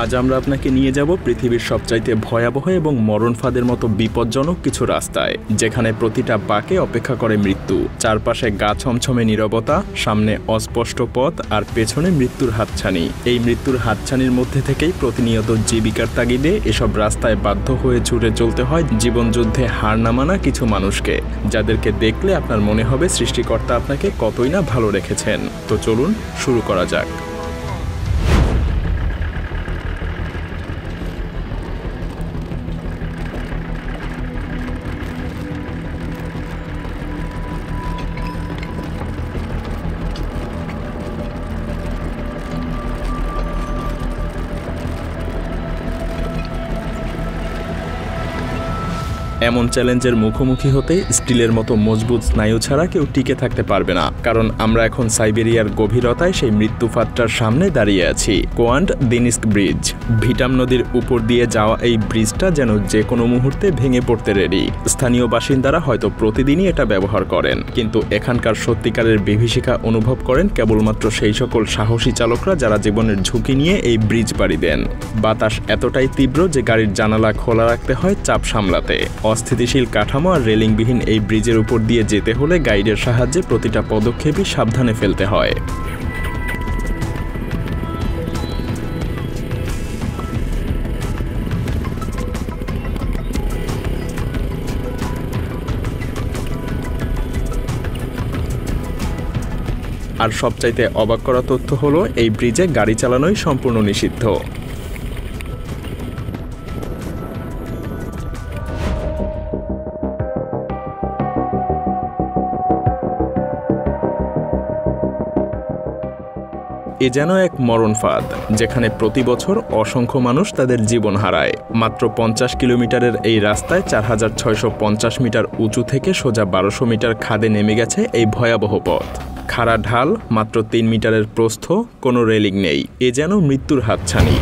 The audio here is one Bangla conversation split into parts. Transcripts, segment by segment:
আজ আমরা আপনাকে নিয়ে যাব পৃথিবীর সবচাইতে ভয়াবহ এবং মরণ ফাঁদের মতো বিপজ্জনক কিছু রাস্তায়, যেখানে প্রতিটা বাঁকে অপেক্ষা করে মৃত্যু। চারপাশে গা ছমছমে নীরবতা, সামনে অস্পষ্ট পথ আর পেছনে মৃত্যুর হাতছানি। এই মৃত্যুর হাতছানির মধ্যে থেকেই প্রতিনিয়ত জীবিকার তাগিদে এসব রাস্তায় বাধ্য হয়ে ছুটে চলতে হয় জীবনযুদ্ধে হার না মানা কিছু মানুষকে, যাদেরকে দেখলে আপনার মনে হবে সৃষ্টিকর্তা আপনাকে কতই না ভালো রেখেছেন। তো চলুন শুরু করা যাক। এমন চ্যালেঞ্জের মুখোমুখি হতে স্টিলের মতো মজবুত স্নায়ু ছাড়া কেউ টিকে থাকতে পারবে না, কারণ আমরা এখন সাইবেরিয়ার গভীরতায় সেই মৃত্যুফাতটার সামনে দাঁড়িয়ে আছি। কোয়ান্ট দিনিস্ক ব্রিজ, ভিটাম নদীর উপর দিয়ে যাওয়া এই ব্রিজটা যেন যে কোনো মুহূর্তে ভেঙে পড়তে রেডি। স্থানীয় বাসিন্দারা হয়তো প্রতিদিনই এটা ব্যবহার করেন, কিন্তু এখানকার সত্যিকারের বিভীষিকা অনুভব করেন কেবলমাত্র সেই সকল সাহসী চালকরা যারা জীবনের ঝুঁকি নিয়ে এই ব্রিজ পাড়ি দেন। বাতাস এতটাই তীব্র যে গাড়ির জানালা খোলা রাখতে হয় চাপ সামলাতে। অস্থিতিশীল কাঠামো আর রেলিংবিহীন এই ব্রিজের উপর দিয়ে যেতে হলে গাইডের সাহায্যে প্রতিটা পদক্ষেপই সাবধানে ফেলতে হয়। আর সবচাইতে অবাক করা তথ্য হলো, এই ব্রিজে গাড়ি চালানোই সম্পূর্ণ নিষিদ্ধ। এ যেন এক মরণ ফাঁদ, যেখানে প্রতি বছর অসংখ্য মানুষ তাদের জীবন হারায়। মাত্র 50 কিলোমিটারের এই রাস্তায় 4650 মিটার উঁচু থেকে সোজা 1200 মিটার খাদে নেমে গেছে এই ভয়াবহ পথ। খাড়া ঢাল, মাত্র 3 মিটারের প্রস্থ, কোনো রেলিং নেই। এ যেন মৃত্যুর হাতছানি।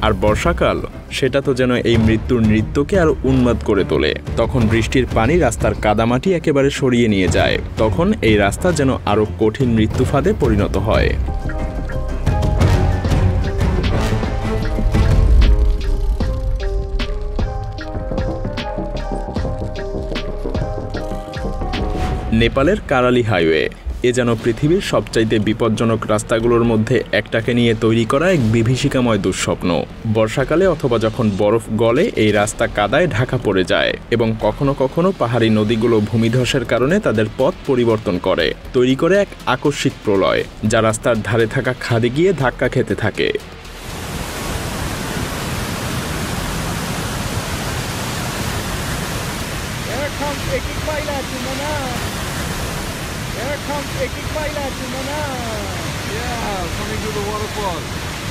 আর বর্ষাকাল, সেটা তো যেন এই মৃত্যুর নৃত্যকে আরো উন্মাদ করে তোলে। তখন বৃষ্টির পানি রাস্তার কাদামাটি একেবারে সরিয়ে নিয়ে যায়। তখন এই রাস্তা যেন আরো কঠিন মৃত্যু ফাঁদে পরিণত হয়। নেপালের কারালি হাইওয়ে, এ যেন পৃথিবীর সবচাইতে বিপজ্জনক রাস্তাগুলোর মধ্যে একটাকে নিয়ে তৈরি করা এক বিভীষিকাময় দুঃস্বপ্ন। বর্ষাকালে অথবা যখন বরফ গলে এই রাস্তা কাদায় ঢাকা পড়ে যায়, এবং কখনো কখনো পাহাড়ি নদীগুলো ভূমিধসের কারণে তাদের পথ পরিবর্তন করে, তৈরি করে এক আকস্মিক প্রলয়, যা রাস্তার ধারে থাকা খাদে গিয়ে ধাক্কা খেতে থাকে।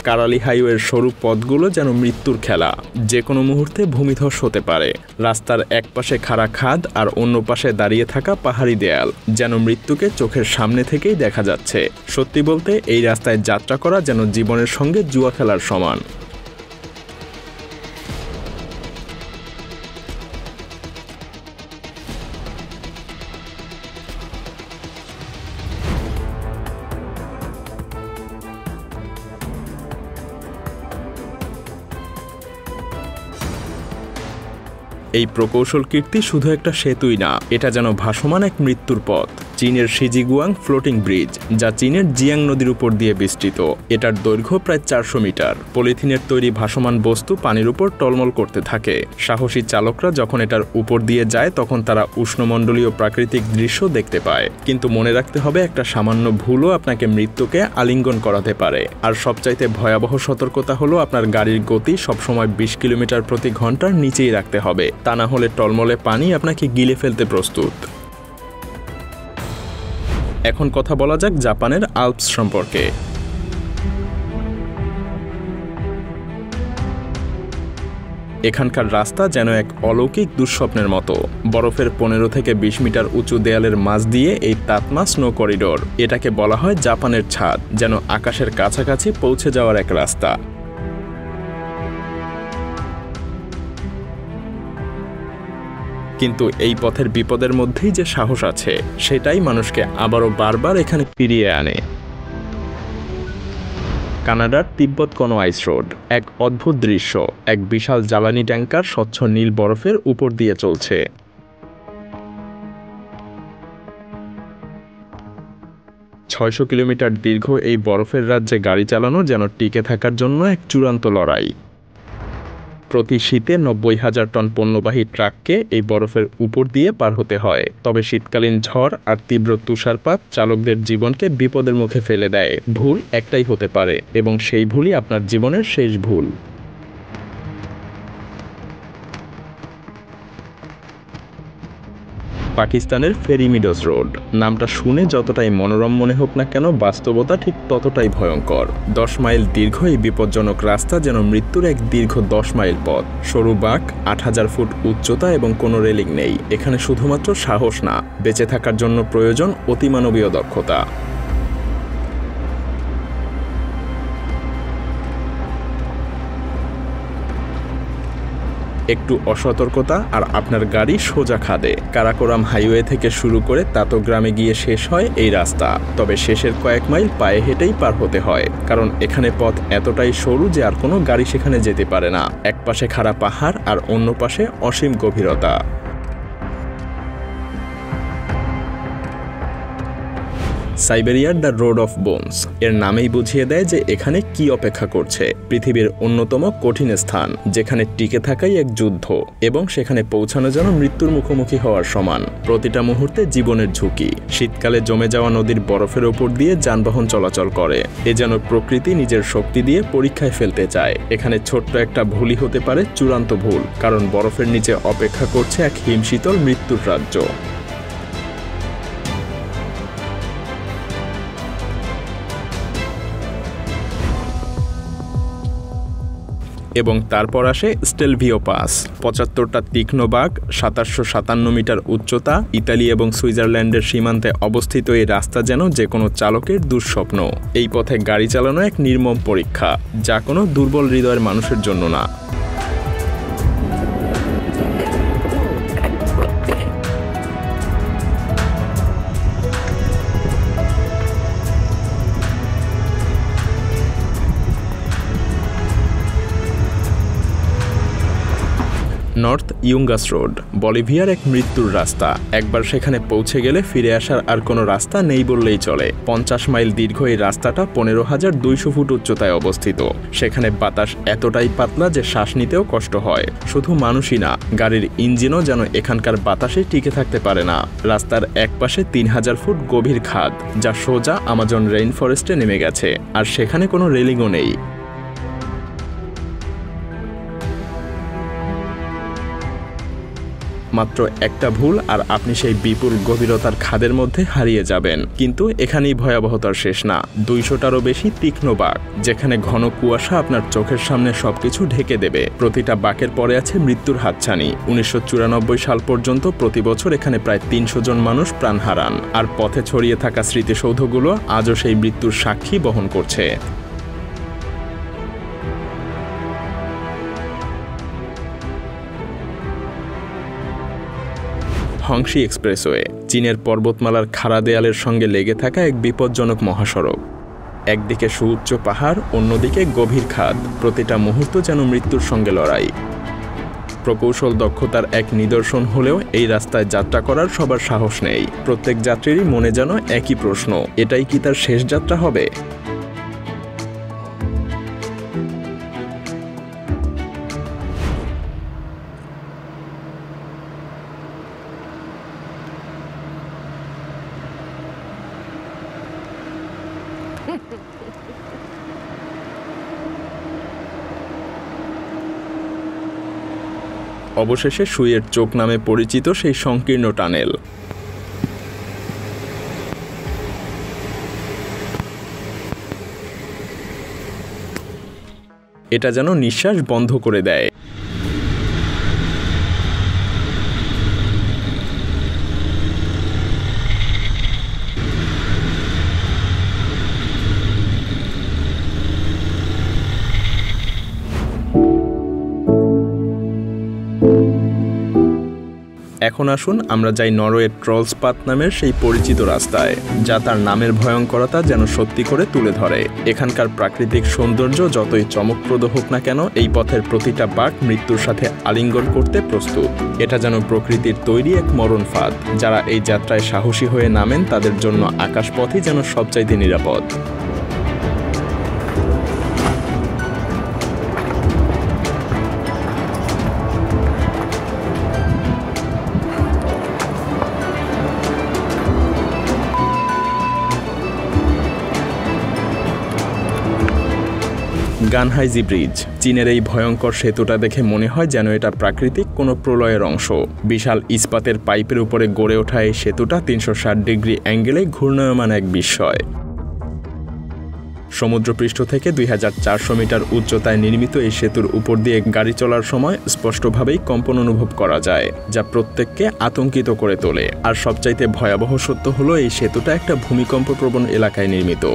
কারালি হাইওয়ের সরু পথগুলো যেন মৃত্যুর খেলা, যে কোনো মুহূর্তে ভূমিধস হতে পারে। রাস্তার এক পাশে খাড়া খাদ আর অন্য পাশে দাঁড়িয়ে থাকা পাহাড়ি দেয়াল, যেন মৃত্যুকে চোখের সামনে থেকেই দেখা যাচ্ছে। সত্যি বলতে এই রাস্তায় যাত্রা করা যেন জীবনের সঙ্গে জুয়া খেলার সমান। এই প্রকৌশল কীর্তি শুধু একটা সেতুই না, এটা যেন ভাসমান এক মৃত্যুর পথ। চীনের শিজিগুয়াং ফ্লোটিং ব্রিজ, যা চীনের জিয়াং নদীর উপর দিয়ে বিস্তৃত। এটার দৈর্ঘ্য প্রায় 400 মিটার। পলিথিনের তৈরি ভাসমান বস্তু পানির উপর টলমল করতে থাকে। সাহসী চালকরা যখন এটার উপর দিয়ে যায়, তখন তারা উষ্ণমণ্ডলীয় প্রাকৃতিক দৃশ্য দেখতে পায়। কিন্তু মনে রাখতে হবে, একটা সামান্য ভুলও আপনাকে মৃত্যুকে আলিঙ্গন করাতে পারে। আর সবচাইতে ভয়াবহ সতর্কতা হলো, আপনার গাড়ির গতি সবসময় 20 কিলোমিটার প্রতি ঘন্টার নিচেই রাখতে হবে, তা না হলে টলমলে পানি আপনাকে গিলে ফেলতে প্রস্তুত। এখন কথা বলা যাক জাপানের আল্পস সম্পর্কে। এখানকার রাস্তা যেন এক অলৌকিক দুঃস্বপ্নের মতো। বরফের 15 থেকে 20 মিটার উঁচু দেয়ালের মাঝ দিয়ে এই তাতমা স্নো করিডোর, এটাকে বলা হয় জাপানের ছাদ, যেন আকাশের কাছাকাছি পৌঁছে যাওয়ার এক রাস্তা। কিন্তু এই পথের বিপদের মধ্যেই যে সাহস আছে সেটাই মানুষকে আবারও বারবার এখানে ফিরিয়ে আনে। কানাডার তিব্বত কোনো আইস রোড, এক অদ্ভুত দৃশ্য। এক বিশাল জ্বালানি ট্যাঙ্কার স্বচ্ছ নীল বরফের উপর দিয়ে চলছে। ৬০০ কিলোমিটার দীর্ঘ এই বরফের রাজ্যে গাড়ি চালানো যেন টিকে থাকার জন্য এক চূড়ান্ত লড়াই। প্রতি শীতে ৯০,০০০ টন পণ্যবাহী ট্রাককে এই বরফের উপর দিয়ে পার হতে হয়। তবে শীতকালীন ঝড় আর তীব্র তুষারপাত চালকদের জীবনকে বিপদের মুখে ফেলে দেয়। ভুল একটাই হতে পারে এবং সেই ভুলই আপনার জীবনের শেষ ভুল। পাকিস্তানের ফেরি মিডোজ রোড, নামটা শুনে যতটাই মনোরম মনে হোক না কেন, বাস্তবতা ঠিক ততটাই ভয়ঙ্কর। ১০ মাইল দীর্ঘ এই বিপজ্জনক রাস্তা যেন মৃত্যুর এক দীর্ঘ ১০ মাইল পথ। সরু বাঁক, ৮,০০০ ফুট উচ্চতা এবং কোনো রেলিং নেই। এখানে শুধুমাত্র সাহস না, বেঁচে থাকার জন্য প্রয়োজন অতিমানবীয় দক্ষতা। একটু অসতর্কতা আর আপনার গাড়ি সোজা খাদে। কারাকোরাম হাইওয়ে থেকে শুরু করে তাতোগ্রামে গিয়ে শেষ হয় এই রাস্তা। তবে শেষের কয়েক মাইল পায়ে হেঁটেই পার হতে হয়, কারণ এখানে পথ এতটাই সরু যে আর কোনো গাড়ি সেখানে যেতে পারে না। এক পাশে খাড়া পাহাড় আর অন্য পাশে অসীম গভীরতা। সাইবেরিয়ার দ্য রোড অফ বোনস এর নামেই বুঝিয়ে দেয় যে এখানে কি অপেক্ষা করছে। পৃথিবীর অন্যতম কঠিন স্থান, যেখানে টিকে থাকাই এক যুদ্ধ এবং সেখানে পৌঁছানো যেন মৃত্যুর মুখোমুখি হওয়ার সমান। প্রতিটা মুহূর্তে জীবনের ঝুঁকি। শীতকালে জমে যাওয়া নদীর বরফের ওপর দিয়ে যানবাহন চলাচল করে। এ যেন প্রকৃতি নিজের শক্তি দিয়ে পরীক্ষায় ফেলতে চায়। এখানে ছোট্ট একটা ভুলই হতে পারে চূড়ান্ত ভুল, কারণ বরফের নিচে অপেক্ষা করছে এক হিমশীতল মৃত্যুর রাজ্য। এবং তারপর আসে স্টেলভিও পাস, ৭৫টা তীক্ষ্ণ বাঁক, ২৭৫৭ মিটার উচ্চতা। ইতালি এবং সুইজারল্যান্ডের সীমান্তে অবস্থিত এই রাস্তা যেন যে কোনো চালকের দুঃস্বপ্ন। এই পথে গাড়ি চালানো এক নির্মম পরীক্ষা, যা কোনো দুর্বল হৃদয়ের মানুষের জন্য না। নর্থ ইউঙ্গাস রোড, বলিভিয়ার এক মৃত্যুর রাস্তা। একবার সেখানে পৌঁছে গেলে ফিরে আসার আর কোনো রাস্তা নেই বললেই চলে। ৫০ মাইল দীর্ঘ এই রাস্তাটা ১৫,২০০ ফুট উচ্চতায় অবস্থিত। সেখানে বাতাস এতটাই পাতলা যে শ্বাস নিতেও কষ্ট হয়। শুধু মানুষই না, গাড়ির ইঞ্জিনও যেন এখানকার বাতাসে টিকে থাকতে পারে না। রাস্তার এক পাশে ৩,০০০ ফুট গভীর খাদ, যা সোজা আমাজন রেইন ফরেস্টে নেমে গেছে, আর সেখানে কোনো রেলিংও নেই। মাত্র একটা ভুল আর আপনি সেই বিপুল গভীরতার খাদের মধ্যে হারিয়ে যাবেন। কিন্তু এখানেই ভয়াবহতার শেষ না। ২০০টারও বেশি তীক্ষ্ণ বাঁক, যেখানে ঘন কুয়াশা আপনার চোখের সামনে সবকিছু ঢেকে দেবে। প্রতিটা বাঁকের পরে আছে মৃত্যুর হাতছানি। ১৯৯৪ সাল পর্যন্ত প্রতি বছর এখানে প্রায় ৩০০ জন মানুষ প্রাণ হারান, আর পথে ছড়িয়ে থাকা স্মৃতিসৌধগুলো আজও সেই মৃত্যুর সাক্ষী বহন করছে। হংশি এক্সপ্রেসওয়ে, চীনের পর্বতমালার খাড়া দেয়ালের সঙ্গে লেগে থাকা এক বিপজ্জনক মহাসড়ক। একদিকে সুউচ্চ পাহাড়, অন্যদিকে গভীর খাদ। প্রতিটা মুহূর্ত যেন মৃত্যুর সঙ্গে লড়াই। প্রকৌশল দক্ষতার এক নিদর্শন হলেও এই রাস্তায় যাত্রা করার সবার সাহস নেই। প্রত্যেক যাত্রীরই মনে যেন একই প্রশ্ন, এটাই কি তার শেষ যাত্রা হবে? অবশেষে সুইয়ের চোখ নামে পরিচিত সেই সংকীর্ণ টানেল। এটা যেন নিঃশ্বাস বন্ধ করে দেয়। এখন আসুন আমরা যাই নরওয়ের ট্রলসপাথ নামের সেই পরিচিত রাস্তায়, যা তার নামের ভয়ঙ্করতা যেন সত্যি করে তুলে ধরে। এখানকার প্রাকৃতিক সৌন্দর্য যতই চমকপ্রদ হোক না কেন, এই পথের প্রতিটা বাঁক মৃত্যুর সাথে আলিঙ্গন করতে প্রস্তুত। এটা যেন প্রকৃতির তৈরি এক মরণ ফাঁদ। যারা এই যাত্রায় সাহসী হয়ে নামেন তাদের জন্য আকাশপথই যেন সবচাইতে নিরাপদ। গানহাইজি ব্রিজ। চীনের এই ভয়ঙ্কর সেতুটা দেখে মনে হয় যেন এটা প্রাকৃতিক কোনো প্রলয়ের অংশ। বিশাল ইস্পাতের পাইপের উপরে গড়ে ওঠা এই সেতুটা ৩৬০ ডিগ্রি অ্যাঙ্গেলে ঘূর্ণায়মান এক বিস্ময়। সমুদ্রপৃষ্ঠ থেকে ২৪০০ মিটার উচ্চতায় নির্মিত এই সেতুর উপর দিয়ে গাড়ি চলার সময় স্পষ্টভাবেই কম্পন অনুভব করা যায়, যা প্রত্যেককে আতঙ্কিত করে তোলে। আর সবচাইতে ভয়াবহ সত্য হলো এই সেতুটা একটা ভূমিকম্পপ্রবণ এলাকায় নির্মিত।